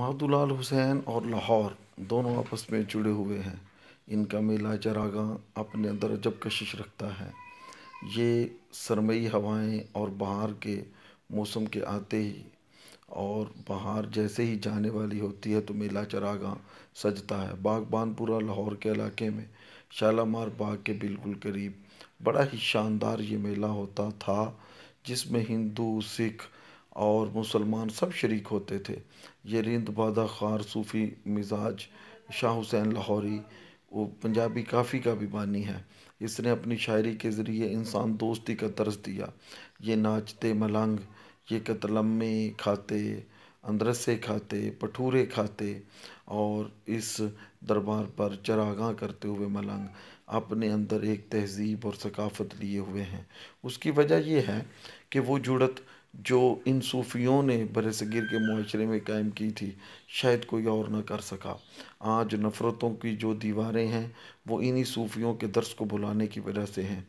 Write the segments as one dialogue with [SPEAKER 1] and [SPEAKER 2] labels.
[SPEAKER 1] महदुलाल हुसैन और लाहौर दोनों आपस में जुड़े हुए हैं। इनका मेला चरागाह अपने अंदर अजब कशिश रखता है। ये सरमई हवाएं और बहार के मौसम के आते ही और बहार जैसे ही जाने वाली होती है तो मेला चरागाह सजता है। बागबानपुरा लाहौर के इलाके में शालामार बाग के बिल्कुल करीब बड़ा ही शानदार ये मेला होता था, जिसमें हिंदू, सिख और मुसलमान सब शरीक होते थे। ये रिंद बादा ख़ार सूफ़ी मिजाज शाह हुसैन लाहौरी वो पंजाबी काफ़ी का भी बानी है। इसने अपनी शायरी के ज़रिए इंसान दोस्ती का दर्स दिया। ये नाचते मलंग, ये कतलम्मे खाते, अंदरसे खाते, पठूरे खाते और इस दरबार पर चरागाह करते हुए मलंग अपने अंदर एक तहज़ीब और सकाफ़त लिए हुए हैं। उसकी वजह यह है कि वो जुड़त जो इन सूफ़ियों ने बरसगीर के मुआशरे में कायम की थी, शायद कोई और ना कर सका। आज नफ़रतों की जो दीवारें हैं वो इन्हीं सूफ़ियों के दर्स को भुलाने की वजह से हैं।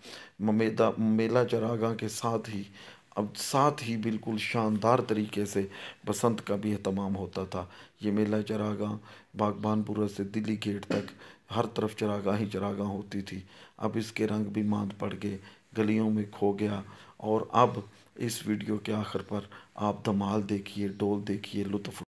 [SPEAKER 1] मेला चरागाह के साथ ही बिल्कुल शानदार तरीके से बसंत का भी एहतमाम होता था। ये मेला चरागाह बागबानपुरा से दिल्ली गेट तक हर तरफ चरागाह ही चरागाह होती थी। अब इसके रंग भी मांद पड़ गए, गलियों में खो गया। और अब इस वीडियो के आखिर पर आप धमाल देखिए, डोल देखिए, लुत्फ़